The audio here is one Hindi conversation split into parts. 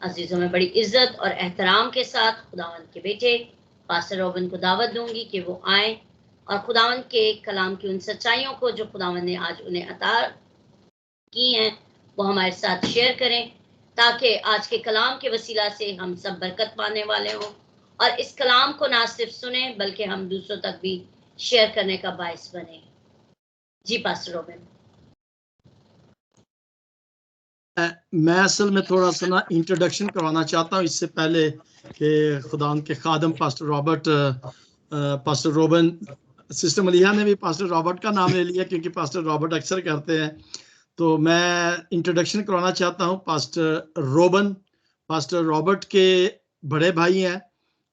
अजीजों में बड़ी इज्जत और एहतराम के साथ खुदावंद के बेटे पास्टर रोबन को दावत दूंगी कि वो आए और खुदावंद के कलाम की उन सच्चाइयों को जो खुदावंद ने आज उन्हें अता की हैं वो हमारे साथ शेयर करें, ताकि आज के कलाम के वसीला से हम सब बरकत पाने वाले हों और इस कलाम को ना सिर्फ सुने बल्कि हम दूसरों तक भी शेयर करने का बायस बने। जी पास्टर रोबन। मैं असल में थोड़ा सा ना इंट्रोडक्शन करवाना चाहता हूँ इससे पहले कि खुदा के खादम पास्टर रोबन, सिस्टर मलिहा ने भी पास्टर रॉबर्ट का नाम ले लिया क्योंकि पास्टर रॉबर्ट अक्सर करते हैं, तो मैं इंट्रोडक्शन करवाना चाहता हूँ। पास्टर रॉबर्ट के बड़े भाई हैं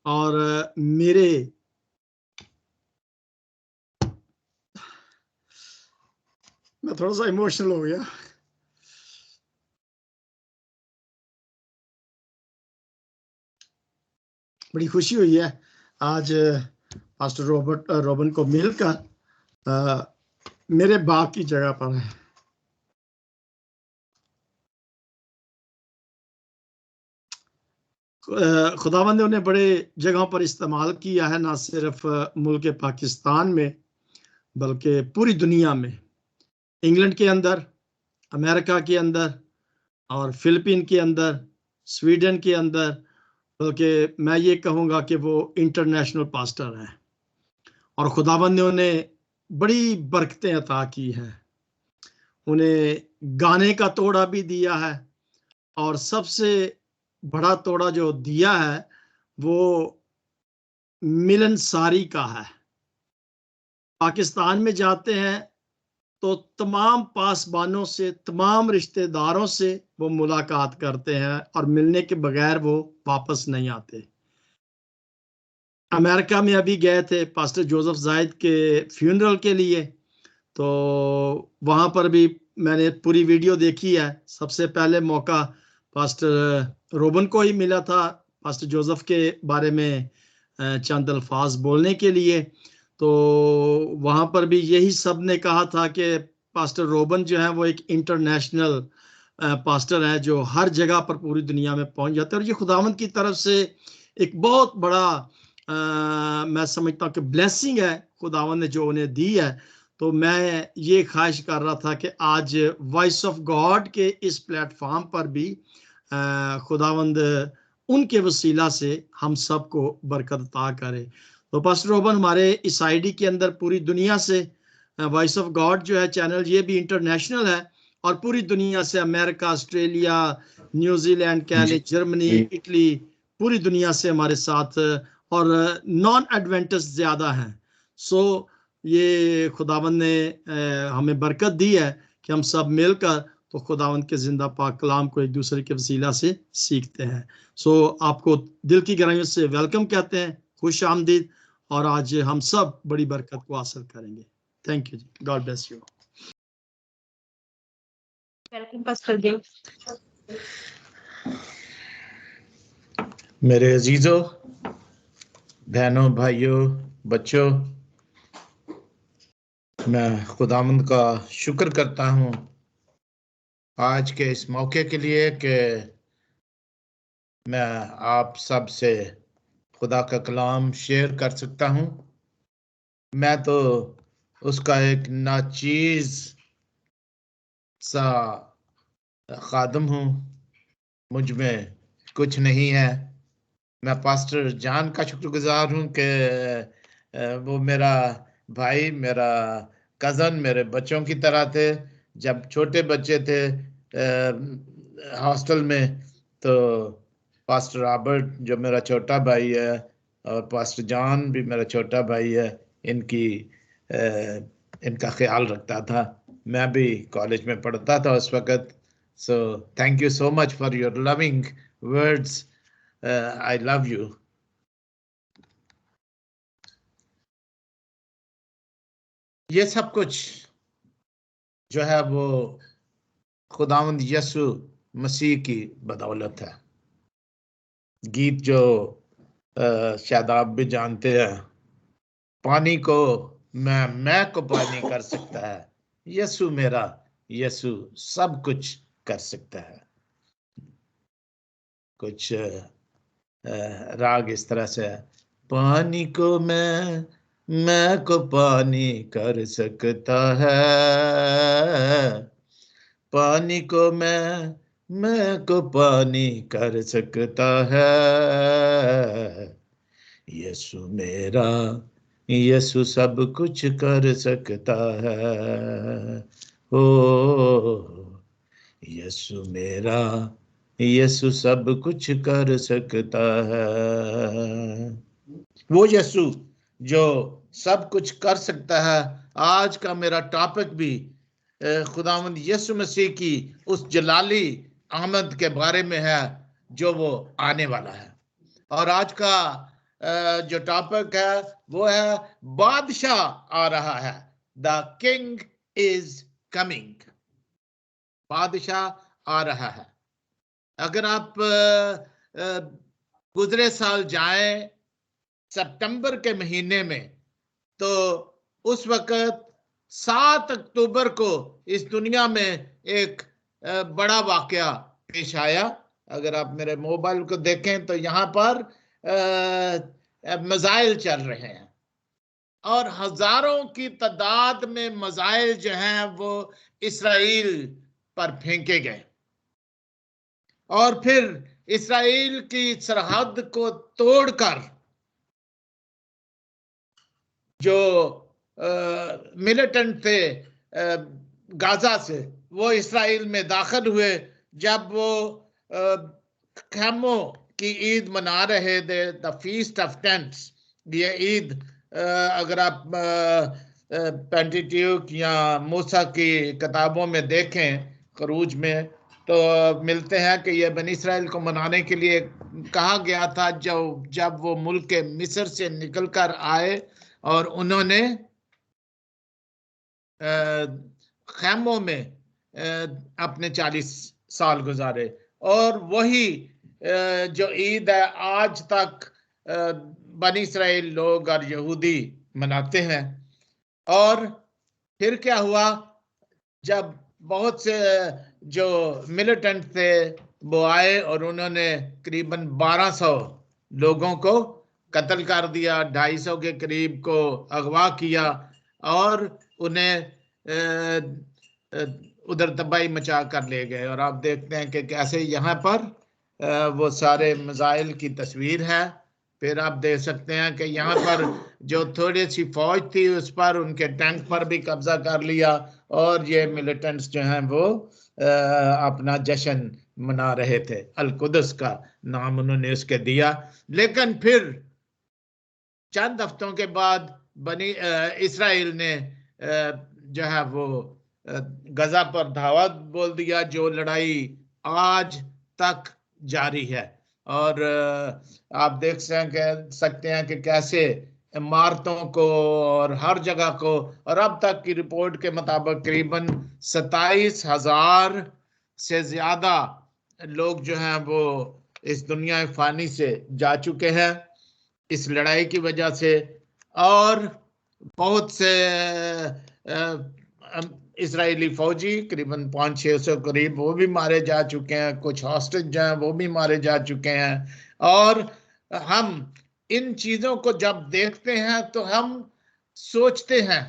और मेरे मैं थोड़ा सा इमोशनल हो गया। बड़ी खुशी हुई है आज पास्टर रोबन को मिलकर मेरे बाप की जगह पर है। खुदावंद ने उन्हें बड़े जगहों पर इस्तेमाल किया है, ना सिर्फ मुल्क पाकिस्तान में बल्कि पूरी दुनिया में, इंग्लैंड के अंदर, अमेरिका के अंदर और फिलीपीन के अंदर, स्वीडन के अंदर, बल्कि मैं ये कहूँगा कि वो इंटरनेशनल पास्टर है और खुदावंद ने उन्हें बड़ी बरकतें अता की हैं। उन्हें गाने का तोड़ा भी दिया है और सबसे बड़ा तोड़ा जो दिया है वो मिलनसारी का है। पाकिस्तान में जाते हैं तो तमाम पासबानों से, तमाम रिश्तेदारों से वो मुलाकात करते हैं और मिलने के बगैर वो वापस नहीं आते। अमेरिका में अभी गए थे पास्टर जोसेफ जायद के फ्यूनरल के लिए, तो वहां पर भी मैंने पूरी वीडियो देखी है। सबसे पहले मौका पास्टर रोबन को ही मिला था पास्टर जोसेफ के बारे में चंद अल्फाज बोलने के लिए, तो वहां पर भी यही सब ने कहा था कि पास्टर रोबन जो है वो एक इंटरनेशनल पास्टर है जो हर जगह पर पूरी दुनिया में पहुंच जाते हैं और ये खुदावंद की तरफ से एक बहुत बड़ा मैं समझता हूँ कि ब्लेसिंग है खुदावंद ने जो उन्हें दी है। तो मैं ये ख्वाहिश कर रहा था कि आज वॉइस ऑफ गॉड के इस प्लेटफॉर्म पर भी खुदावंद उनके वसीला से हम सबको बरकत अता करे। तो पास्टर रोबन हमारे इस आईडी के अंदर पूरी दुनिया से वॉइस ऑफ गॉड जो है चैनल, ये भी इंटरनेशनल है और पूरी दुनिया से, America, Australia, New Zealand, Canada, Germany, Italy, पूरी दुनिया से हमारे साथ और नॉन एडवेंटिस्ट ज्यादा हैं। सो ये खुदावंद ने हमें बरकत दी है कि हम सब मिलकर तो खुदावंद के जिंदा पाक कलाम को एक दूसरे के वसीला से सीखते हैं। सो आपको दिल की गहराइयों से वेलकम कहते हैं, खुश आमदीद, और आज हम सब बड़ी बरकत को हासिल करेंगे। Thank you ji, god bless you. Welcome pastor ji. मेरे अजीजों, बहनों, भाइयों, बच्चों, मैं खुदावंद का शुक्र करता हूं आज के इस मौके के लिए कि मैं आप सब से खुदा का कलाम शेयर कर सकता हूं। मैं तो उसका एक नाचीज सा खादम हूं, मुझ में कुछ नहीं है। मैं पास्टर जान का शुक्रगुजार हूं कि वो मेरा भाई, मेरा कज़न, मेरे बच्चों की तरह थे। जब छोटे बच्चे थे हॉस्टल में, तो पास्टर रॉबर्ट जो मेरा छोटा भाई है और पास्टर जॉन भी मेरा छोटा भाई है, इनका ख्याल रखता था। मैं भी कॉलेज में पढ़ता था उस वक़्त। So thank you so much for your loving words. I love you. ये सब कुछ जो है वो खुदावंद यसु मसीह की बदौलत है। गीत जो शायद आप भी जानते हैं, पानी को मैं को पानी कर सकता है, यसु मेरा यसु सब कुछ कर सकता है। कुछ राग इस तरह से है। पानी को मैं को पानी कर सकता है, पानी को मैं को पानी कर सकता है, यीशु मेरा, यीशु सब कुछ कर सकता है। ओ यीशु मेरा, यीशु सब कुछ कर सकता है। वो यीशु जो सब कुछ कर सकता है। आज का मेरा टॉपिक भी खुदावंद यीशु मसीह की उस जलाली आमद के बारे में है जो वो आने वाला है। और आज का जो टॉपिक है वो है बादशाह आ रहा है। द किंग इज कमिंग, बादशाह आ रहा है। अगर आप गुजरे साल जाएं सितंबर के महीने में, तो उस वक्त 7 अक्टूबर को इस दुनिया में एक बड़ा वाकया पेश आया। अगर आप मेरे मोबाइल को देखें तो यहाँ पर मिसाइल चल रहे हैं और हजारों की तादाद में मिसाइल जो हैं वो इस्राएल पर फेंके गए और फिर इस्राएल की सरहद को तोड़कर जो मिलिटेंट थे गाजा से, वो इस्राएल में दाखिल हुए। जब वो खैमों की ईद मना रहे थे, द फीस्ट ऑफ टेंट्स, ये ईद अगर आप पेंटिट्यूक या मूसा की किताबों में देखें, खरूज में, तो मिलते हैं कि ये बनी इस्राएल को मनाने के लिए कहा गया था जब वो मुल्क के मिस्र से निकलकर आए और उन्होंने खैमों में अपने 40 साल गुजारे। और वही जो ईद है आज तक बनी इस्राएल लोग और यहूदी मनाते हैं। और फिर क्या हुआ, जब बहुत से जो मिलिटेंट थे वो आए और उन्होंने करीबन 1200 लोगों को कत्ल कर दिया, 250 के करीब को अगवा किया और उन्हें उधर तबाही मचा कर ले गए। और आप देखते हैं कि कैसे यहाँ पर वो सारे मिसाइल की तस्वीर है। फिर आप देख सकते हैं कि यहाँ पर जो थोड़ी सी फौज थी उस पर, उनके टैंक पर भी कब्जा कर लिया और ये मिलिटेंट्स जो हैं वो अपना जश्न मना रहे थे। अल-कुद्स का नाम उन्होंने उसके दिया। लेकिन फिर चंद हफ्तों के बाद बनी इस्राएल ने जो है वो गजा पर धावा बोल दिया, जो लड़ाई आज तक जारी है। और आप देख सकते हैं कि कैसे इमारतों को और हर जगह को, और अब तक की रिपोर्ट के मुताबिक करीबन 27,000 से ज्यादा लोग जो हैं वो इस दुनिया फानी से जा चुके हैं इस लड़ाई की वजह से। और बहुत से इजरायली फौजी करीबन 500-600 करीब वो भी मारे जा चुके हैं, कुछ हॉस्टेज जो हैं वो भी मारे जा चुके हैं। और हम इन चीजों को जब देखते हैं तो हम सोचते हैं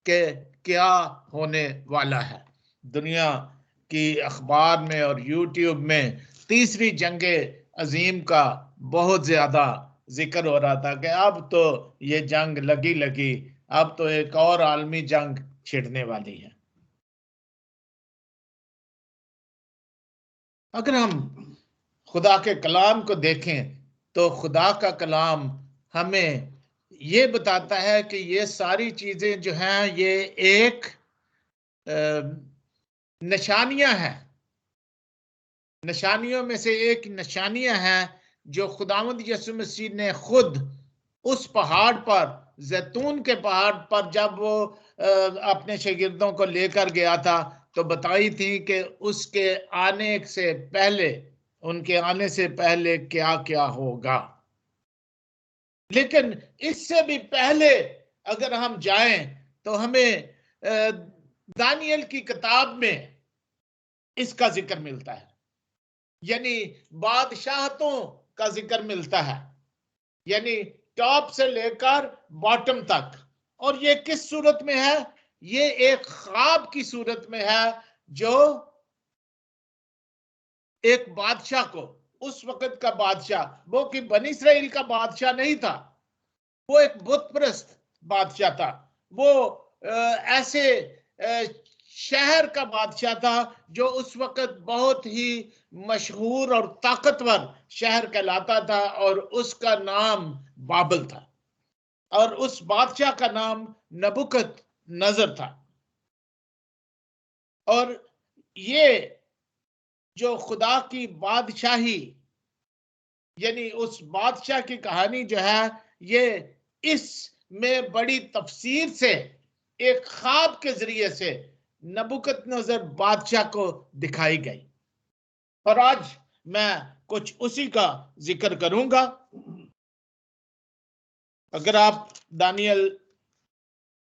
कि क्या होने वाला है। दुनिया की अखबार में और यूट्यूब में तीसरी जंगे अजीम का बहुत ज्यादा जिक्र हो रहा था कि अब तो ये जंग लगी, अब तो एक और आलमी जंग छिड़ने वाली है। अगर हम खुदा के कलाम को देखें तो खुदा का कलाम हमें ये बताता है कि ये सारी चीजें जो हैं ये एक निशानियां हैं। निशानियों में से एक निशानियां हैं जो खुदावंद यीशु मसीह ने खुद उस पहाड़ पर, जैतून के पहाड़ पर, जब वो अपने शागिर्दों को लेकर गया था तो बताई थी कि उसके आने से पहले, उनके आने से पहले क्या क्या होगा। लेकिन इससे भी पहले अगर हम जाएं तो हमें दानियल की किताब में इसका जिक्र मिलता है। यानी बादशाहतों का जिक्र मिलता है, यानी टॉप से लेकर बॉटम तक। और ये किस सूरत में है? ये एक ख्वाब की सूरत में है, जो एक बादशाह को, उस वक्त का बादशाह, वो कि बनी इस्राइल का बादशाह नहीं था, वो एक बुत परस्त बादशाह था। वो ऐसे शहर का बादशाह था जो उस वक्त बहुत ही मशहूर और ताकतवर शहर कहलाता था, और उसका नाम बाबल था, और उस बादशाह का नाम नबुकत नजर था। और ये जो खुदा की बादशाही, यानी उस बादशाह की कहानी जो है, ये इसमें बड़ी तफसीर से एक ख्वाब के जरिए से नबुकदनेस्सर बादशाह को दिखाई गई। और आज मैं कुछ उसी का जिक्र करूंगा। अगर आप दानियल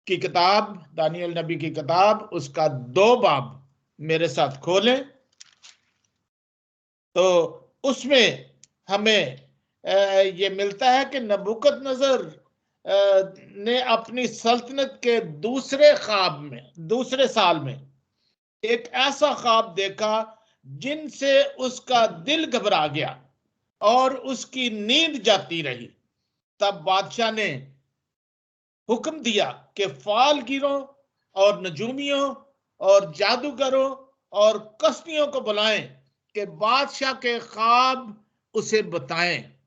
की किताब, दानियल नबी की किताब, उसका 2 बाब मेरे साथ खोलें, तो उसमें हमें ये मिलता है कि नबुकदनेस्सर ने अपनी सल्तनत के दूसरे साल में एक ऐसा ख्वाब देखा जिनसे उसका दिल घबरा गया और उसकी नींद जाती रही। तब बादशाह ने हुक्म दिया कि फालगिरों और नजूमियों और जादूगरों और कसनियों को बुलाएं कि बादशाह के ख्वाब उसे बताएं।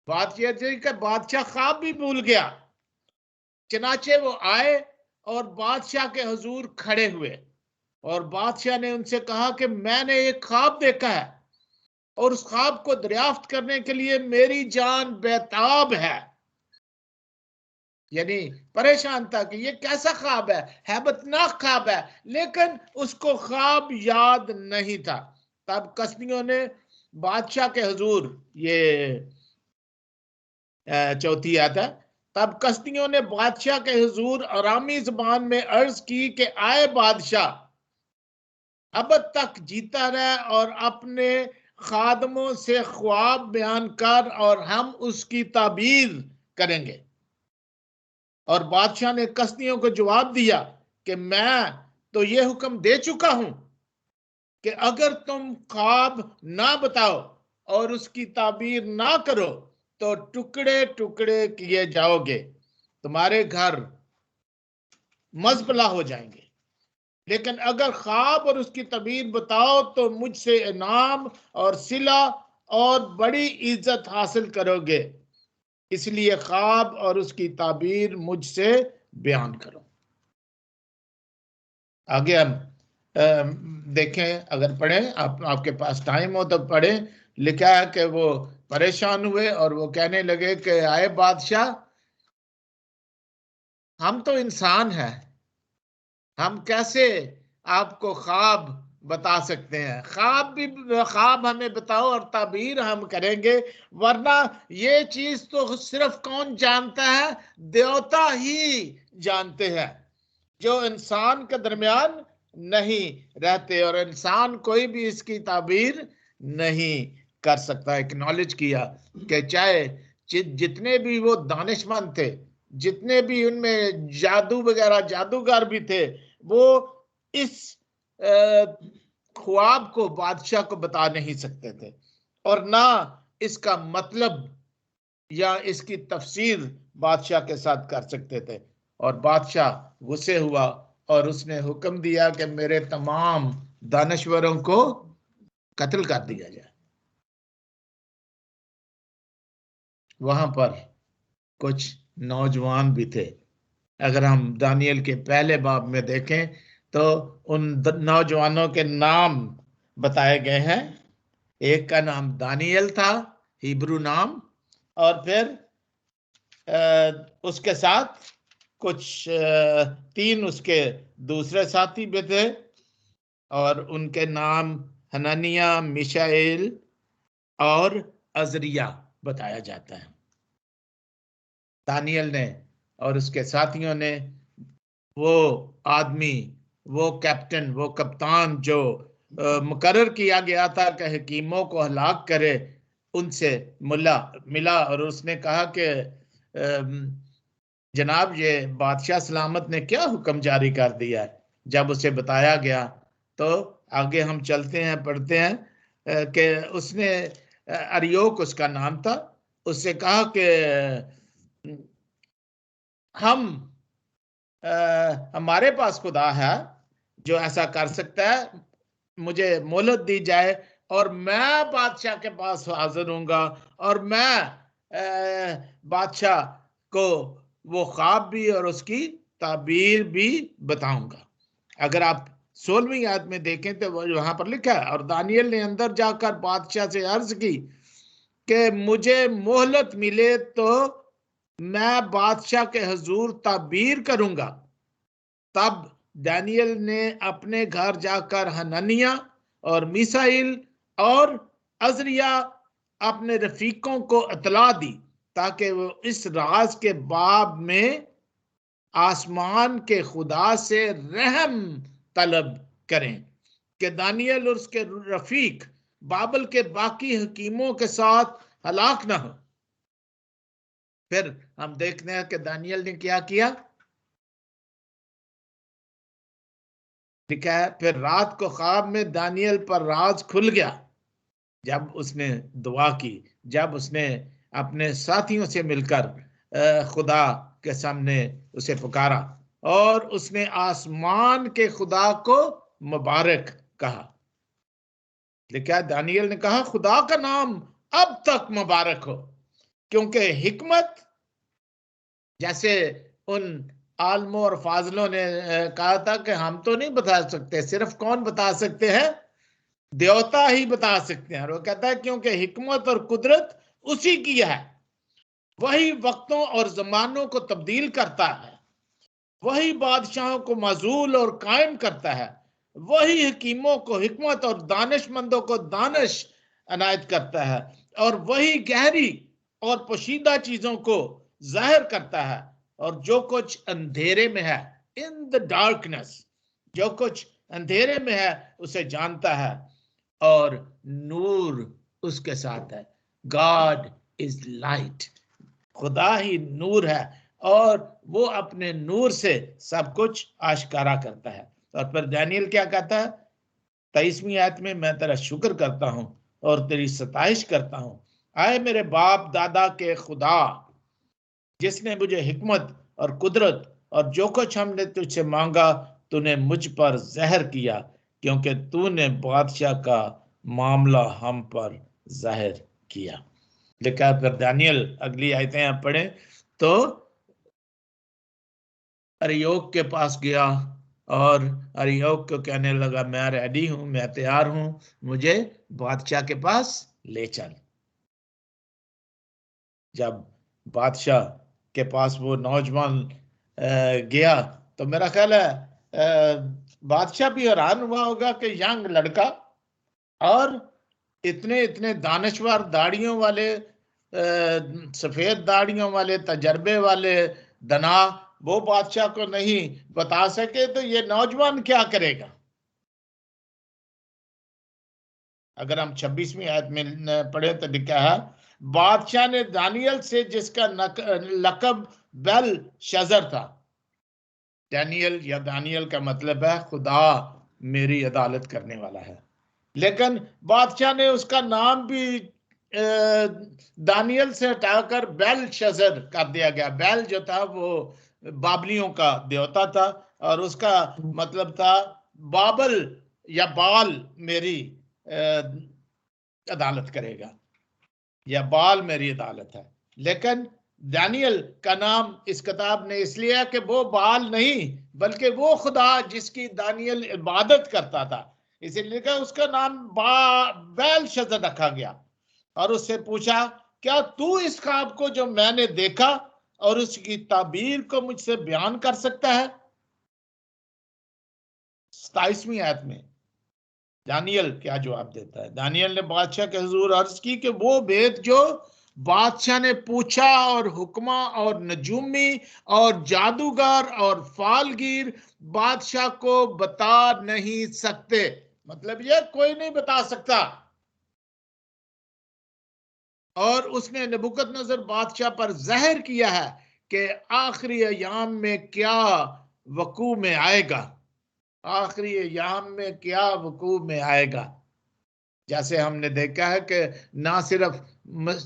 बादशाह ख्वाब भी भूल गया। चनाचे वो आए और बादशाह के हुजूर खड़े हुए, और बादशाह ने उनसे कहा कि मैंने एक ख्वाब देखा है, और उस ख्वाब को दरियाफ्त करने के लिए मेरी जान बेताब है। यानी परेशान था कि ये कैसा ख्वाब है, हैबतनाक ख्वाब है, लेकिन उसको ख्वाब याद नहीं था। तब कसनियों ने बादशाह के हुजूर, ये चौथी आयत है, तब कसदियों ने बादशाह के हुजूर अरामी जुबान में अर्ज की कि आए बादशाह, अब तक जीता रहे और अपने खादमों से ख्वाब बयान कर और हम उसकी ताबीर करेंगे। और बादशाह ने कसदियों को जवाब दिया कि मैं तो ये हुक्म दे चुका हूं कि अगर तुम ख्वाब ना बताओ और उसकी ताबीर ना करो तो टुकड़े टुकड़े किए जाओगे, तुम्हारे घर मजबला हो जाएंगे। लेकिन अगर ख्वाब और उसकी ताबीर बताओ तो मुझसे इनाम और सिला और बड़ी इज्जत हासिल करोगे, इसलिए ख्वाब और उसकी ताबीर मुझसे बयान करो। आगे हम देखें, अगर पढ़ें, आपके पास टाइम हो तो पढ़ें। लिखा है कि वो परेशान हुए और वो कहने लगे कि आए बादशाह, हम तो इंसान हैं, हम कैसे आपको ख्वाब बता सकते हैं? ख्वाब हमें बताओ और ताबीर हम करेंगे, वरना ये चीज तो सिर्फ कौन जानता है? देवता ही जानते हैं, जो इंसान के दरमियान नहीं रहते, और इंसान कोई भी इसकी ताबीर नहीं कर सकता। एक्नॉलेज किया कि चाहे जितने भी वो दानिशमंद थे, जितने भी उनमें जादू वगैरह जादूगर भी थे, वो इस ख्वाब को बादशाह को बता नहीं सकते थे, और ना इसका मतलब या इसकी तफसीर बादशाह के साथ कर सकते थे। और बादशाह गुस्से हुआ और उसने हुक्म दिया कि मेरे तमाम दानश्वरों को कत्ल कर दिया जाए। वहां पर कुछ नौजवान भी थे। अगर हम दानियल के पहले बाब में देखें तो उन नौजवानों के नाम बताए गए हैं। एक का नाम दानियल था, हिब्रू नाम, और फिर उसके साथ कुछ 3 उसके दूसरे साथी भी थे, और उनके नाम हननिया, मिशाएल और अजरिया बताया जाता है। दानियल ने और उसके साथियों ने, वो आदमी, वो कैप्टन, वो कप्तान जो मुकर्रर किया गया था कि हकीमों को हलाक करे, उनसे मिला और उसने कहा कि जनाब ये बादशाह सलामत ने क्या हुक्म जारी कर दिया है। जब उसे बताया गया तो आगे हम चलते हैं, पढ़ते हैं कि उसने, अरियोक उसका नाम था, उससे कहा कि हमारे पास खुदा है जो ऐसा कर सकता है, मुझे मोहलत दी जाए और मैं बादशाह के पास हाजिर होऊंगा और मैं बादशाह को वो ख्वाब भी और उसकी ताबीर भी बताऊंगा। अगर आप 16वीं आयत में देखें तो वहां पर लिखा है, और दानियल ने अंदर जाकर बादशाह से अर्ज की कि मुझे मोहलत मिले तो मैं बादशाह के हुजूर ताबीर करूंगा। तब दानियल ने अपने घर जाकर हननिया और मिसाइल और अजरिया अपने रफीकों को इतला दी ताकि वो इस राज के बाब में आसमान के खुदा से रहम तलब करें कि दानियल और उसके रफीक बाबल के बाकी हकीमों के साथ हलाक ना हो। फिर हम देखते हैं कि दानियल ने क्या किया। लिखा है, फिर रात को ख्वाब में दानियल पर राज खुल गया जब उसने दुआ की, जब उसने अपने साथियों से मिलकर खुदा के सामने उसे पुकारा और उसने आसमान के खुदा को मुबारक कहा। लिखा है, दानियल ने कहा खुदा का नाम अब तक मुबारक हो, क्योंकि हिकमत, जैसे उन आलमों और फाजलों ने कहा था कि हम तो नहीं बता सकते, सिर्फ कौन बता सकते हैं, देवता ही बता सकते हैं। और वो कहता है क्योंकि हिकमत और कुदरत उसी की है, वही वक्तों और जमानों को तब्दील करता है, वही बादशाहों को मजूल और कायम करता है, वही हकीमों को हिकमत और दानिशमंदों को दानिश अनायत करता है, और वही गहरी और पोशीदा चीजों को जाहिर करता है, और जो कुछ अंधेरे में है, इन द डार्कनेस, जो कुछ अंधेरे में है उसे जानता है, और नूर उसके साथ है। गॉड इज लाइट, खुदा ही नूर है और वो अपने नूर से सब कुछ आश्कारा करता है। और फिर दानियल क्या कहता है 23वीं आयत में, मैं तेरा शुक्र करता हूं और तेरी सताइश करता हूं, आए मेरे बाप दादा के खुदा, जिसने मुझे हिकमत और कुदरत और जो कुछ हमने तुझसे मांगा तूने मुझ पर जहर किया, क्योंकि तूने बादशाह का मामला हम पर जाहिर किया। लिखा फिर दानियल, अगली आयतें आप पढ़े तो, अरियोक के पास गया और अरियोक को कहने लगा मैं रेडी हूं, मैं तैयार हूं, मुझे बादशाह के पास ले चल। जब बादशाह के पास वो नौजवान गया तो मेरा ख्याल है बादशाह भी हैरान हुआ होगा कि यंग लड़का और इतने इतने दानिशवर, दाढ़ियों वाले, सफेद दाढ़ियों वाले, तजर्बे वाले दना, वो बादशाह को नहीं बता सके तो ये नौजवान क्या करेगा। अगर हम 26वीं आयत में पढ़े तो लिखा है, बादशाह ने दानियल से, जिसका लकब बेल शजर था, दानियल या दानियल का मतलब है खुदा मेरी अदालत करने वाला है, लेकिन बादशाह ने उसका नाम भी दानियल से हटाकर बेल शजर कर दिया गया। बेल जो था वो बाबलियों का देवता था और उसका मतलब था बाबल या बाल मेरी अदालत करेगा, या बाल मेरी अदालत है। लेकिन दानियल का नाम इस किताब ने इसलिए है कि वो बाल नहीं बल्कि वो खुदा जिसकी दानियल इबादत करता था, इसीलिए उसका नाम बेल शजर रखा गया। और उससे पूछा क्या तू इस ख्वाब को जो मैंने देखा और उसकी ताबीर को मुझसे बयान कर सकता है। 27वीं आयत में दानियल क्या जवाब देता है। दानियल ने बादशाह के हुजूर अर्ज की कि वो भेद जो बादशाह ने पूछा और हुक्मा और नजूमी और जादूगर और फालगीर बादशाह को बता नहीं सकते। मतलब ये कोई नहीं बता सकता। और उसने नबूकदनेस्सर बादशाह पर ज़हर किया है कि आखिरी अयाम में क्या वकू में आएगा, आखिरी अयाम में क्या वकू में आएगा। जैसे हमने देखा है कि ना सिर्फ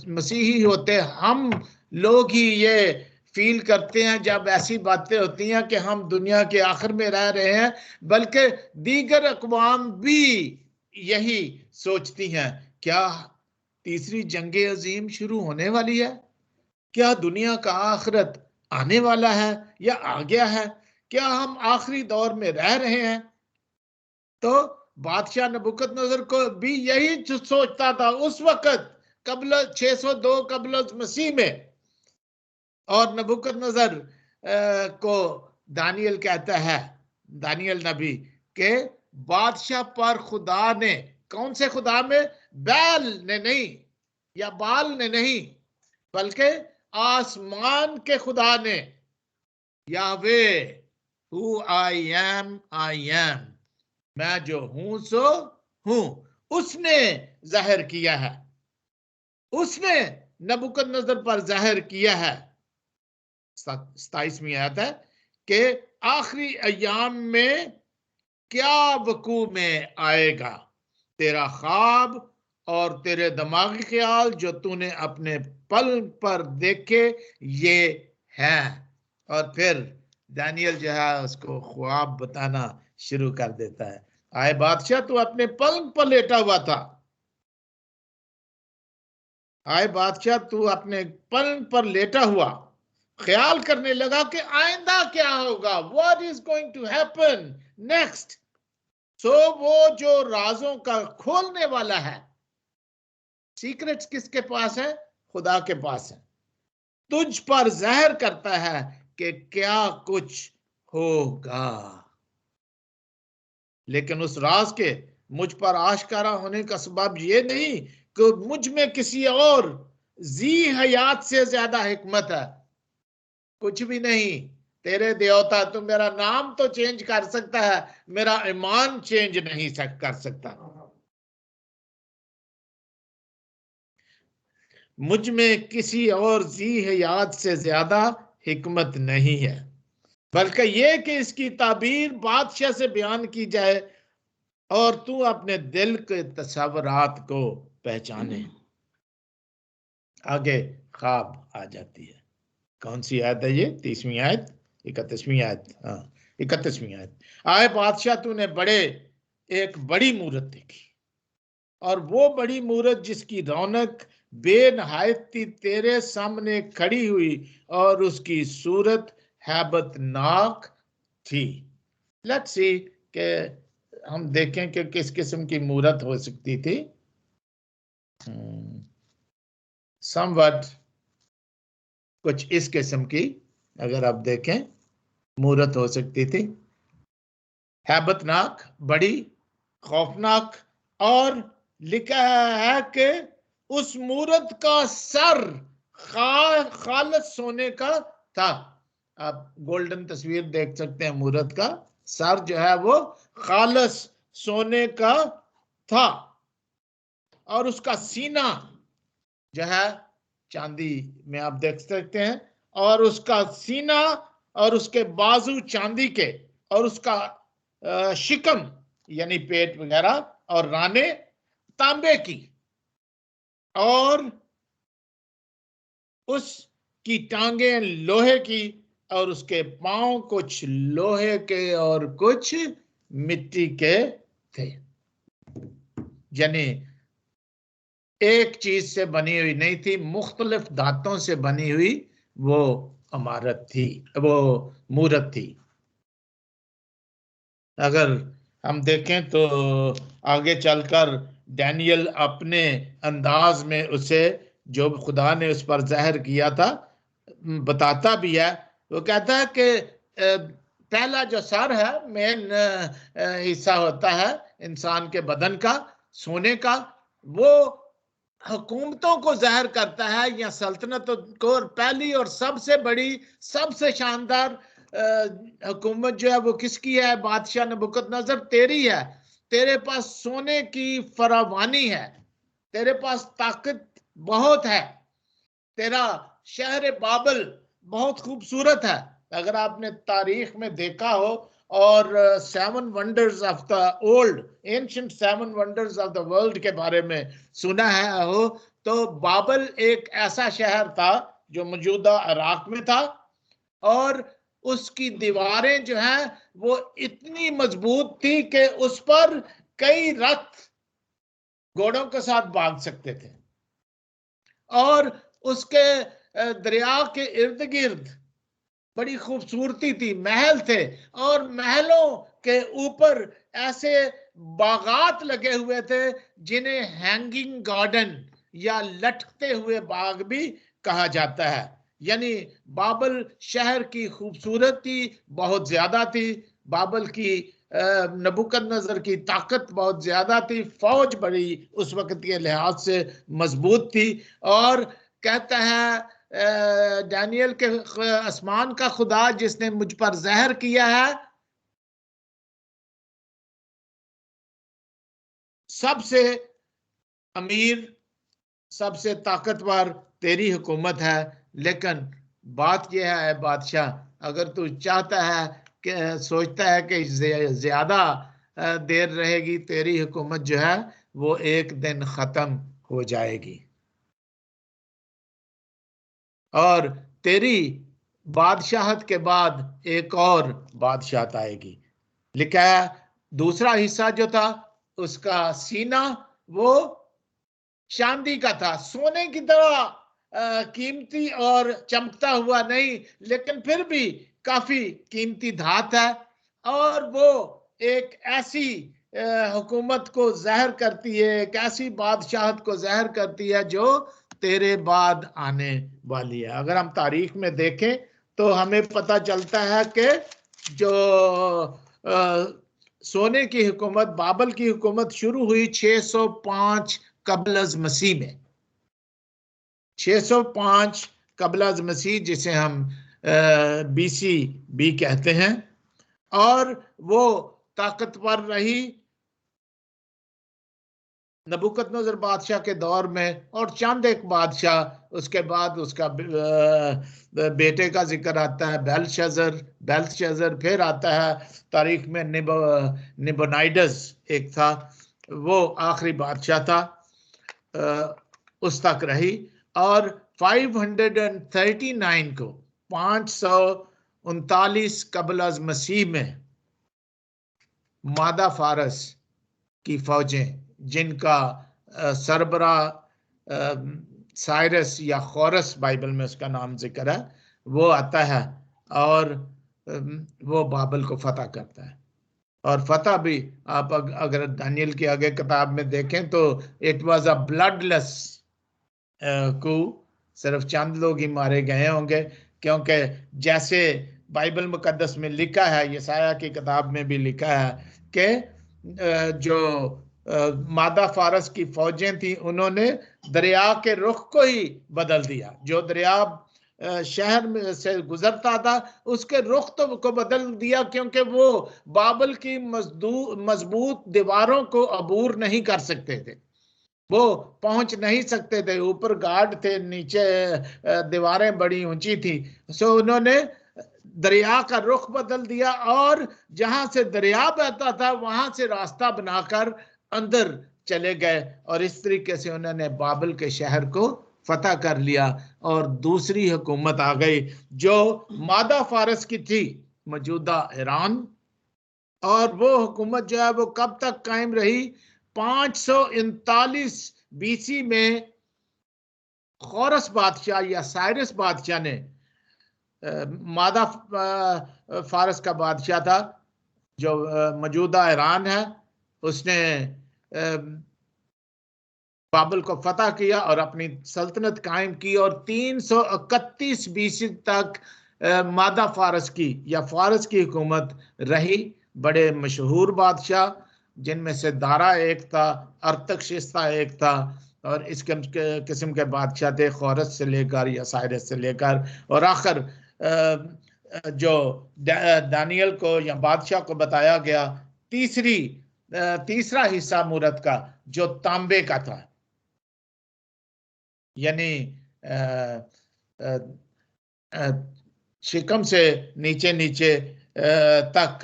मसीही होते, हम लोग ही ये फील करते हैं जब ऐसी बातें होती हैं कि हम दुनिया के आखिर में रह रहे हैं, बल्कि दीगर अक़वाम भी यही सोचती हैं। क्या तीसरी जंगे अजीम शुरू होने वाली है? क्या दुनिया का आखिरत आने वाला है या आ गया है? क्या हम आखिरी दौर में रह रहे हैं? तो बादशाह नबूकदनेस्सर को भी यही सोचता था उस वक्त, कबल 602 कबल मसीह में। और नबूकदनेस्सर को दानियल कहता है, दानियल नबी के बादशाह पर खुदा ने, कौन से खुदा में? बैल ने नहीं या बाल ने नहीं, बल्कि आसमान के खुदा ने, यावे, हु आई एम, मैं जो हूं सो हूं, उसने जाहिर किया है, उसने नबूकदनेस्सर पर जाहिर किया है। 27वीं आयत है कि आखिरी अयाम में क्या वकू में आएगा, तेरा ख्वाब और तेरे दिमागी ख्याल जो तूने अपने पल पर देखे ये हैं। और फिर दानियल जो है उसको ख्वाब बताना शुरू कर देता है। आए बादशाह, तू अपने पलंग पर लेटा हुआ था। आए बादशाह, तू अपने पलंग पर लेटा हुआ ख्याल करने लगा कि आइंदा क्या होगा, what is going to happen next. So वो जो राजों का खोलने वाला है, सीक्रेट्स किसके पास है? खुदा के पास है। तुझ पर ज़हर करता है कि क्या कुछ होगा, लेकिन उस राज के मुझ पर आश्कारा होने का सबब ये नहीं कि मुझ में किसी और जी हयात से ज्यादा हिकमत है, कुछ भी नहीं। तेरे देवता, तू मेरा नाम तो चेंज कर सकता है, मेरा ईमान चेंज नहीं कर सकता। मुझ में किसी और जी हयात से ज्यादा हिकमत नहीं है, बल्कि यह कि इसकी ताबीर बादशाह से बयान की जाए और तू अपने दिल के तस्वुरात को पहचाने। आगे ख्वाब आ जाती है। कौन सी आयत है ये? 30वीं आयत, 31वीं आयत, हाँ 31वीं आयत। आए बादशाह, तूने एक बड़ी मूरत देखी, और वो बड़ी मूरत जिसकी रौनक बेनहायत थी तेरे सामने खड़ी हुई, और उसकी सूरत हैबतनाक थी। लेट्स सी के हम देखें कि किस किस्म की मूरत हो सकती थी। समवट कुछ इस किस्म की अगर आप देखें मूरत हो सकती थी, हैबतनाक, बड़ी, खौफनाक। और लिखा है कि उस मूरत का सर खालस सोने का था। आप गोल्डन तस्वीर देख सकते हैं, मूरत का सर जो है वो खालस सोने का था, और उसका सीना जो है चांदी में आप देख सकते हैं, और उसका सीना और उसके बाजू चांदी के, और उसका शिकम यानी पेट वगैरह और राने तांबे की, और उसकी टांगे लोहे की, और उसके पांव कुछ लोहे के और कुछ मिट्टी के थे। यानी एक चीज से बनी हुई नहीं थी, मुख्तलिफ धातों से बनी हुई वो इमारत थी, वो मूरत थी। अगर हम देखें तो आगे चलकर डैनियल अपने अंदाज में उसे जो खुदा ने उस पर ज़ाहिर किया था बताता भी है। वो कहता है कि पहला जो सर है, मेन हिस्सा होता है इंसान के बदन का, सोने का, वो हुकूमतों को ज़ाहिर करता है या सल्तनतों को। पहली और सबसे बड़ी, सबसे शानदार हुकूमत जो है वो किसकी है? बादशाह नबूकदनेस्सर तेरी है। तेरे पास सोने की फरावानी है, तेरे पास ताकत बहुत है, तेरा शहर बाबल बहुत खूबसूरत है। अगर आपने तारीख में देखा हो और 7 wonders of the old ancient 7 wonders of the world के बारे में सुना है हो, तो बाबल एक ऐसा शहर था जो मौजूदा इराक में था, और उसकी दीवारें जो हैं वो इतनी मजबूत थी कि उस पर कई रथ घोड़ों के साथ भाग सकते थे, और उसके दरिया के इर्द गिर्द बड़ी खूबसूरती थी, महल थे, और महलों के ऊपर ऐसे बागात लगे हुए थे जिन्हें हैंगिंग गार्डन या लटकते हुए बाग भी कहा जाता है। यानी बाबल शहर की खूबसूरती बहुत ज्यादा थी, बाबल की नबूकदनेस्सर की ताकत बहुत ज्यादा थी, फौज बड़ी उस वक्त के लिहाज से मजबूत थी। और कहता है दानियल के आसमान का खुदा जिसने मुझ पर जहर किया है, सबसे अमीर सबसे ताकतवर तेरी हुकूमत है, लेकिन बात यह है बादशाह, अगर तू चाहता है कि सोचता है कि ज्यादा देर रहेगी, तेरी हुकूमत जो है वो एक दिन खत्म हो जाएगी और तेरी बादशाहत के बाद एक और बादशाहत आएगी। लिखा है दूसरा हिस्सा जो था उसका सीना वो चांदी का था, सोने की तरह कीमती और चमकता हुआ नहीं, लेकिन फिर भी काफी कीमती धात है, और वो एक ऐसी हुकूमत को जहर करती है, एक ऐसी बादशाहत को जहर करती है जो तेरे बाद आने वाली है। अगर हम तारीख में देखें तो हमें पता चलता है कि जो सोने की हुकूमत, बाबल की हुकूमत शुरू हुई 605 कबल अज मसीह में, 605 कबल अज मसीह, जिसे हम बीसी भी कहते हैं, और वो ताकतवर रही नबूकदनेस्सर बादशाह के दौर में, और चंद एक बादशाह उसके बाद उसका बेटे का जिक्र आता है, बेल्तशस्सर, फिर आता है तारीख में निबोनाइडस एक था, वो आखिरी बादशाह था, उस तक रही। और 539 को 539 कबल अज मसीह में मादा फारस की फौजें, जिनका सरबरा साइरस या खोरस बाइबल में उसका नाम जिक्र है, वो आता है और वो बाबल को फतह करता है। और फतह भी आप अगर दानियल की आगे किताब में देखें तो इट वाज अ ब्लडलेस को, सिर्फ चंद लोग ही मारे गए होंगे, क्योंकि जैसे बाइबल मुकद्दस में लिखा है, यसाया की किताब में भी लिखा है कि जो मादा फारस की फौजें थी उन्होंने दरिया के रुख को ही बदल दिया, जो दरिया शहर में से गुजरता था उसके रुख तो को बदल दिया, क्योंकि वो बाबल की मजबूत दीवारों को अबूर नहीं कर सकते थे, वो पहुंच नहीं सकते थे, ऊपर गार्ड थे, नीचे दीवारें बड़ी ऊंची थी। सो उन्होंने दरिया का रुख बदल दिया और जहां से दरिया बहता था वहां से रास्ता बनाकर अंदर चले गए, और इस तरीके से उन्होंने बाबल के शहर को फतह कर लिया और दूसरी हुकूमत आ गई जो मादा फारस की थी, मौजूदा ईरान। और वो हुकूमत जो है वो कब तक कायम रही? 539 बीसी में खोरस बादशाह या साइरस बादशाह ने, मादा फारस का बादशाह था जो मौजूदा ईरान है, उसने बाबल को फतह किया और अपनी सल्तनत कायम की, और 331 बीसी तक मादा फारस की या फारस की हुकूमत रही। बड़े मशहूर बादशाह जिनमें से दारा एक था, अर्थकशिस्ता एक था, और इस किस्म के बादशाह थे खोरस से लेकर या साइरस से लेकर, और आखिर जो दानियल को या बादशाह को बताया गया तीसरी तीसरा हिस्सा मूरत का जो तांबे का था, यानी शिकम से नीचे नीचे तक,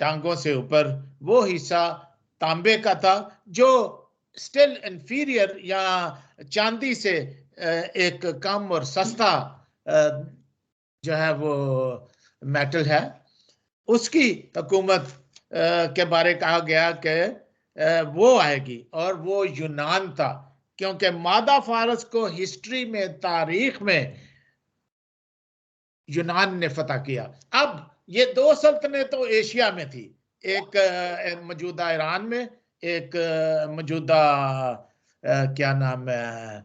टांगों से ऊपर, वो हिस्सा तांबे का था, जो स्टिल इंफीरियर या चांदी से एक कम और सस्ता जो है वो मेटल है। उसकी हुकूमत के बारे कहा गया कि वो आएगी, और वो यूनान था, क्योंकि मादा फारस को हिस्ट्री में, तारीख में यूनान ने फतह किया। अब ये दो सल्तनत तो एशिया में थी, एक मौजूदा ईरान में, एक मौजूदा क्या नाम है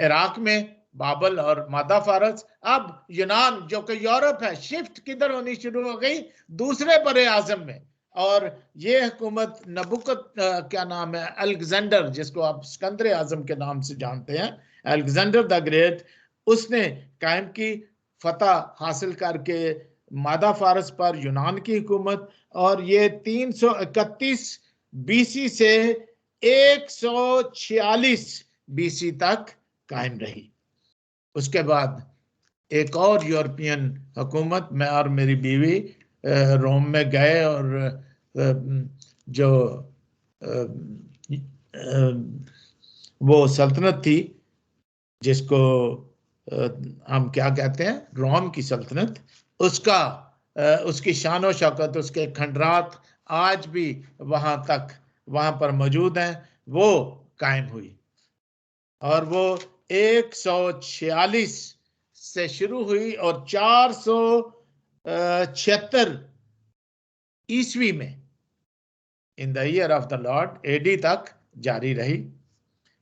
इराक में, बाबल और मादा फारस। अब यूनान जो कि यूरोप है, शिफ्ट किधर होनी शुरू हो गई? दूसरे बड़े आजम में। और ये हुकूमत नबुकत क्या नाम है, अलेक्जेंडर, जिसको आप सिकंदर आजम के नाम से जानते हैं, अलेक्जेंडर द ग्रेट, उसने कायम की, फतह हासिल करके मादा फारस पर यूनान की हुकूमत। और ये 331 बीसी से 146 बीसी तक कायम रही। उसके बाद एक और यूरोपियन हुकूमत, मैं और मेरी बीवी रोम में गए, और जो वो सल्तनत थी जिसको हम क्या कहते हैं, रोम की सल्तनत, उसका उसकी शान और शौकत, उसके खंडरात आज भी वहां पर मौजूद हैं, वो कायम हुई। और वो 146 से शुरू हुई और 476 ईस्वी में, in the year of the Lord AD तक जारी रही।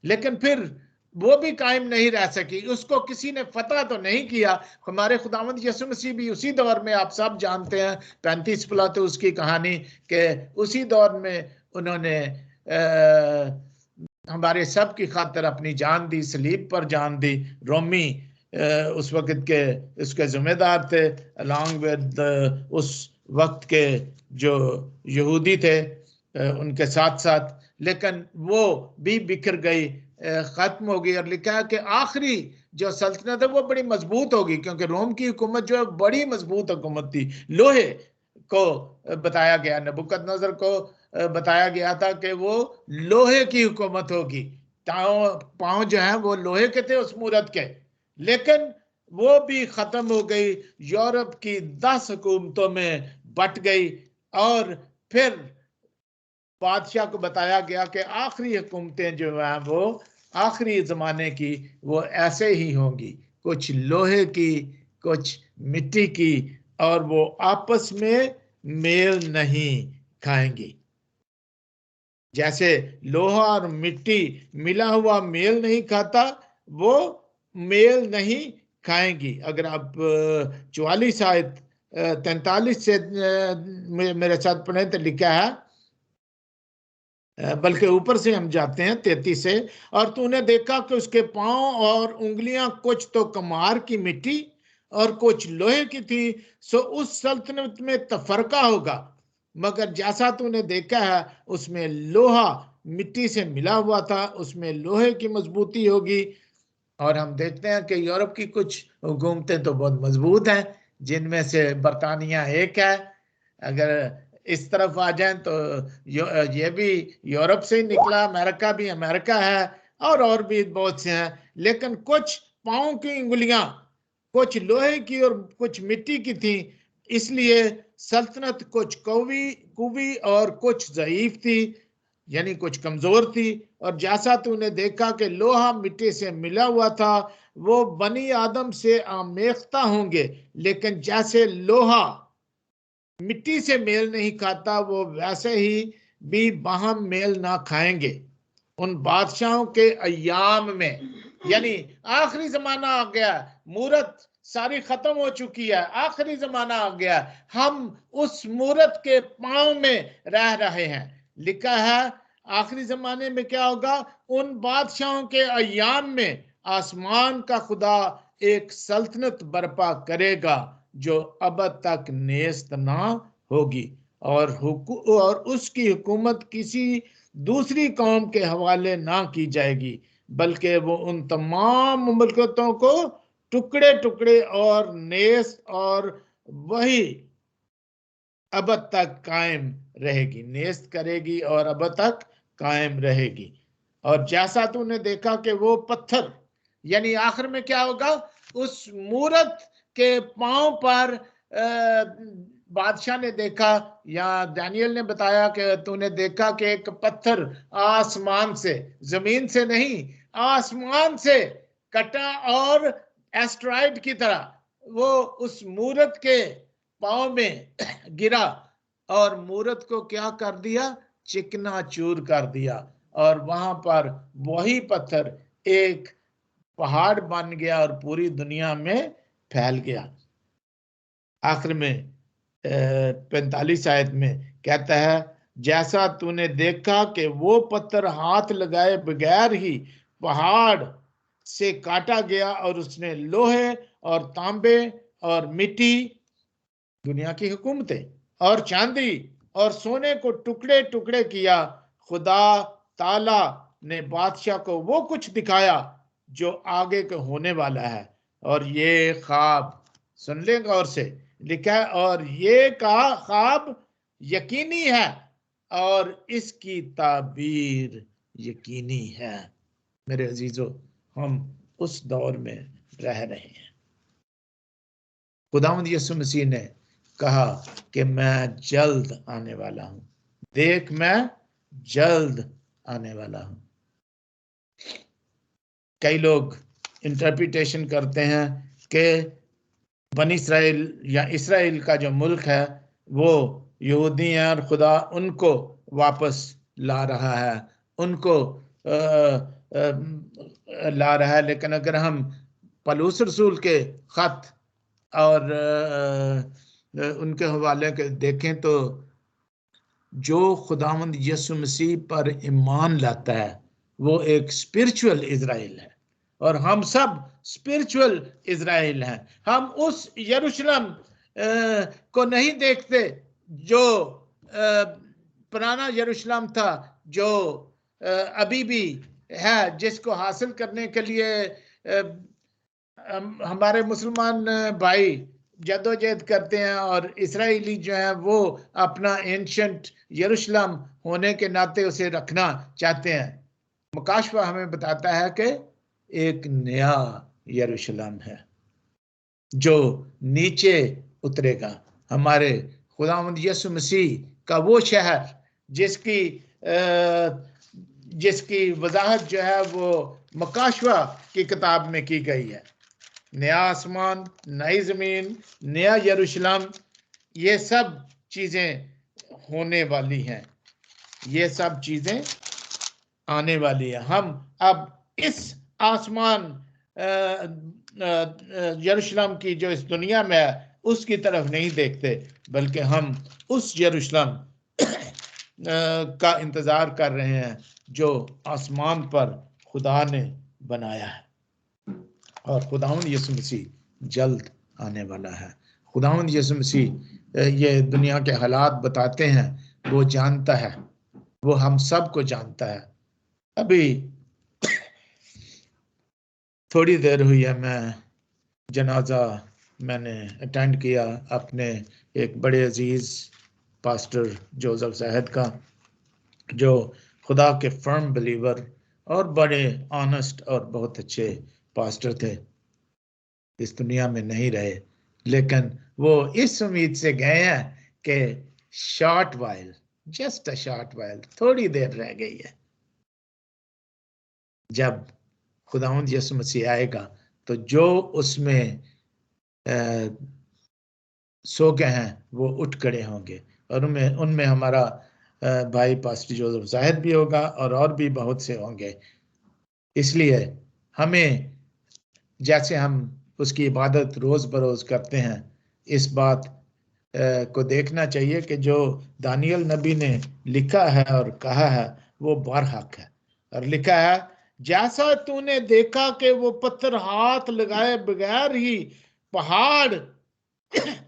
लेकिन फिर वो भी कायम नहीं रह सकी, उसको किसी ने फतह तो नहीं किया। हमारे खुदावंद यीशु मसीह भी उसी दौर में, आप सब जानते हैं 35 पिलातुस उसकी कहानी, के उसी दौर में उन्होंने हमारे सब की खातिर अपनी जान दी, सलीब पर जान दी। रोमी उस वक्त के उसके जिम्मेदार थे, अलॉन्ग विद उस वक्त के जो यहूदी थे उनके साथ साथ, लेकिन वो भी बिखर गई, खत्म हो गई। और लिखा है कि आखिरी जो सल्तनत है वो बड़ी मजबूत होगी, क्योंकि रोम की हुकूमत जो है बड़ी मजबूत हुकूमत थी। लोहे को बताया गया, नबुकदनेस्सर को बताया गया था कि वो लोहे की हुकूमत होगी, पांव जो है वो लोहे के थे उस मूरत के। लेकिन वो भी खत्म हो गई, यूरोप की 10 हुकूमतों में बट गई। और फिर बादशाह को बताया गया कि आखिरी हुकूमतें जो हैं वो आखिरी जमाने की वो ऐसे ही होंगी, कुछ लोहे की, कुछ मिट्टी की, और वो आपस में मेल नहीं खाएंगी। जैसे लोहा और मिट्टी मिला हुआ मेल नहीं खाता, वो मेल नहीं खाएंगी। अगर आप 44 आयत 43 से मेरे साथ पढ़े तो लिखा है, बल्कि ऊपर से हम जाते हैं 33 से। और तूने देखा कि उसके पांव और उंगलियां कुछ तो कमार की मिट्टी और कुछ लोहे की थी, सो उस सल्तनत में तफरका होगा, मगर जैसा तूने देखा है उसमें लोहा मिट्टी से मिला हुआ था, उसमें लोहे की मजबूती होगी। और हम देखते हैं कि यूरोप की कुछ हुकूमतें तो बहुत मजबूत हैं, जिनमें से बरतानिया एक है। अगर इस तरफ आ जाएं तो ये भी यूरोप से ही निकला, अमेरिका भी अमेरिका है, और भी बहुत से हैं। लेकिन कुछ पांव की उंगलियां कुछ लोहे की और कुछ मिट्टी की थी, इसलिए सल्तनत कुछ कुवी और कुछ ज़ईफ थी, यानी कुछ कमजोर थी। और जैसा तूने देखा कि लोहा मिट्टी से मिला हुआ था, वो बनी आदम से आमेख्ता होंगे, लेकिन जैसे लोहा मिट्टी से मेल नहीं खाता, वो वैसे ही भी बाहम मेल ना खाएंगे उन बादशाहों के अय्याम में। यानी आखिरी जमाना आ गया, मूरत सारी खत्म हो चुकी है, आखिरी जमाना आ गया, हम उस मूरत के पांव में रह रहे हैं। लिखा है आखिरी जमाने में क्या होगा, उन बादशाहों के अय्याम में आसमान का खुदा एक सल्तनत बर्पा करेगा जो अब तक नेस्त ना होगी। और उसकी हुकूमत किसी दूसरी कौम के हवाले ना की जाएगी, बल्कि वो उन तमाम मुमलकतों को टुकड़े टुकड़े और नेस्त और वही अब तक कायम रहेगी, नेस्त करेगी और अब तक कायम रहेगी। और जैसा तूने देखा कि वो पत्थर, यानी आखिर में क्या होगा, उस मूरत के पांव पर बादशाह ने देखा, या दानियल ने बताया कि तूने देखा कि एक पत्थर आसमान से, जमीन से नहीं, आसमान से कटा और एस्ट्रॉइड की तरह वो उस मूरत के पांव में गिरा और मूरत को क्या कर दिया, चिकना चूर कर दिया। और वहां पर वही पत्थर एक पहाड़ बन गया और पूरी दुनिया में फैल गया। आखिर में 45 आयत में कहता है, जैसा तूने देखा कि वो पत्थर हाथ लगाए बगैर ही पहाड़ से काटा गया और उसने लोहे और तांबे और मिट्टी, दुनिया की हुकूमतें, और चांदी और सोने को टुकड़े टुकड़े किया। खुदा ताला ने बादशाह को वो कुछ दिखाया जो आगे के होने वाला है, और ये ख्वाब, सुन ले गौर से, लिखा है, और ये का ख्वाब यकीनी है और इसकी ताबीर यकीनी है। मेरे अजीजों, हम उस दौर में रह रहे हैं। खुदावंद यीशु मसीह ने कहा कि मैं जल्द आने वाला हूं, देख मैं जल्द आने वाला हूं। कई लोग इंटरप्रिटेशन करते हैं कि बनी इसराइल या इसराइल का जो मुल्क है वो यहूदी हैं और खुदा उनको वापस ला रहा है, उनको ला रहा है। लेकिन अगर हम पौलुस रसूल के खत और उनके हवाले के देखें तो जो खुदावंद यीशु मसीह पर ईमान लाता है वो एक स्पिरिचुअल इजराइल है, और हम सब स्पिरिचुअल इजराइल हैं। हम उस यरूशलेम को नहीं देखते जो पुराना यरूशलेम था, जो अभी भी है, जिसको हासिल करने के लिए हमारे मुसलमान भाई जद्दोजहद करते हैं, और इसराइली जो है वो अपना एंशंट यरूशलेम होने के नाते उसे रखना चाहते हैं। मुकाशवा हमें बताता है कि एक नया यरूशलेम है जो नीचे उतरेगा। हमारे खुदावंद यीशु मसीह का वो शहर जिसकी वजाहत जो है वो मुकाशवा की किताब में की गई है। नया आसमान, नई जमीन, नया यरूशलेम, ये सब चीजें होने वाली हैं, ये सब चीजें आने वाली है। हम अब इस आसमान यरूशलेम की जो इस दुनिया में है उसकी तरफ नहीं देखते, बल्कि हम उस यरूशलेम का इंतजार कर रहे हैं जो आसमान पर खुदा ने बनाया है। और खुदावंद यीशु मसीह जल्द आने वाला है। खुदावंद यीशु मसीह ये दुनिया के हालात बताते हैं, वो जानता है, वो हम सब को जानता है। अभी थोड़ी देर हुई है, मैं जनाजा मैंने अटेंड किया अपने एक बड़े अजीज पास्टर जोसेफ ज़ाहिद का, जो खुदा के फर्म बिलीवर और बड़े ऑनेस्ट और बहुत अच्छे पास्टर थे। इस दुनिया में नहीं रहे, लेकिन वो इस उम्मीद से गए हैं कि short while, just a short while, थोड़ी देर रह गई है, जब खुदावंद यीशु मसीह आएगा तो जो उसमें सो गए हैं वो उठ खड़े होंगे, और उनमें हमारा भाई पास्टर जोसेफ ज़ाहिद भी होगा और भी बहुत से होंगे। इसलिए हमें, जैसे हम उसकी इबादत रोज़ बरोज़ करते हैं, इस बात को देखना चाहिए कि जो दानियल नबी ने लिखा है और कहा है वो बरहक है। और लिखा है, जैसा तूने देखा कि वो पत्थर हाथ लगाए बगैर ही पहाड़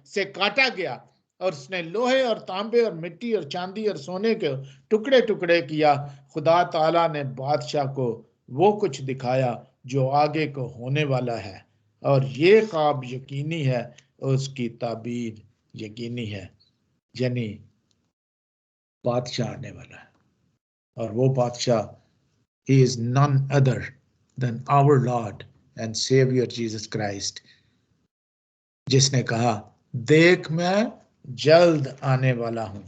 से काटा गया और उसने लोहे और तांबे और मिट्टी और चांदी और सोने के टुकड़े टुकड़े किया। खुदा ताला ने बादशाह को वो कुछ दिखाया जो आगे को होने वाला है, और ये ख्वाब यकीनी है, उसकी ताबीर यकीनी है। यानी बादशाह आने वाला है, और वो बादशाह ही is none other than our Lord and Saviour Jesus Christ, जिसने कहा देख मैं जल्द आने वाला हूं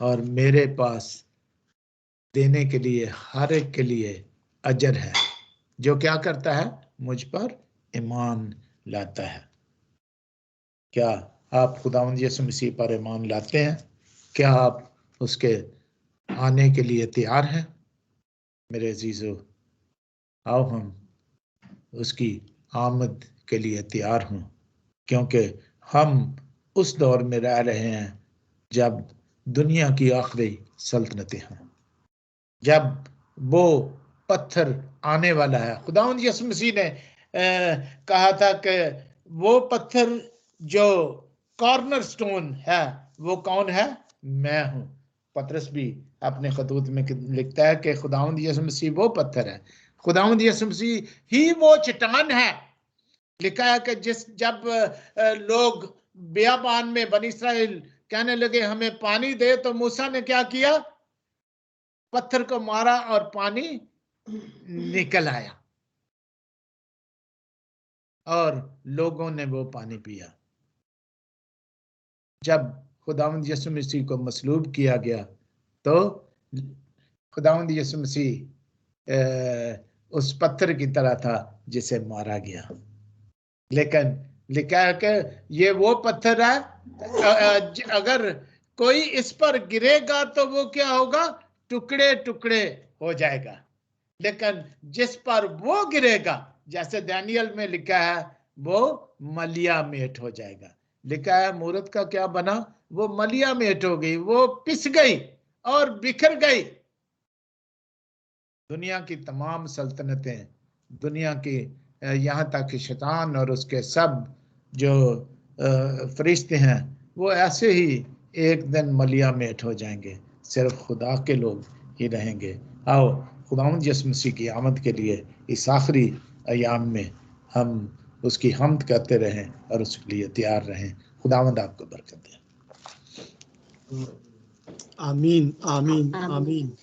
और मेरे पास देने के लिए हर एक के लिए अजर है जो क्या करता है, मुझ पर ईमान लाता है। क्या आप खुदावंद यीशु मसीह पर ईमान लाते हैं? क्या आप उसके आने के लिए तैयार हैं? मेरे अजीजों, आओ हम उसकी आमद के लिए तैयार हों, क्योंकि हम उस दौर में रह रहे हैं जब दुनिया की आखिरी सल्तनतें हैं, जब वो पत्थर आने वाला है। खुदावंद यीशु मसीह ने कहा था कि वो पत्थर जो कॉर्नर स्टोन है वो कौन है? मैं हूं। पतरस भी अपने खतूत में लिखता है कि खुदावंद यीशु मसीह वो पत्थर है, खुदावंद यीशु मसीह ही वो चट्टान है। लिखा है कि जब लोग बियाबान में बनी इस्राएल कहने लगे हमें पानी दे, तो मूसा ने क्या किया? पत्थर को मारा और पानी निकल आया और लोगों ने वो पानी पिया। जब खुदावंद यीशु मसीह को मसलूब किया गया तो खुदावंद यीशु मसीह उस पत्थर की तरह था जिसे मारा गया, लेकिन लिखा है कि ये वो पत्थर है, अगर कोई इस पर गिरेगा तो वो क्या होगा? टुकड़े टुकड़े हो जाएगा। लेकिन जिस पर वो गिरेगा, जैसे दानियल में लिखा है, वो मलिया मेट हो जाएगा। लिखा है मूरत का क्या बना? वो मलिया मेट हो गई, वो पिस गई और बिखर गई। दुनिया की तमाम सल्तनतें, दुनिया की यहाँ तक कि शैतान और उसके सब जो फरिश्ते हैं, वो ऐसे ही एक दिन मलिया मेट हो जाएंगे, सिर्फ खुदा के लोग ही रहेंगे। आओ खुदावंद यीशु मसीह की आमद के लिए इस आखिरी अयाम में हम उसकी हम्द करते रहें और उसके लिए तैयार रहें। खुदावंद आपको बरकत दे। आमीन आमीन आमीन।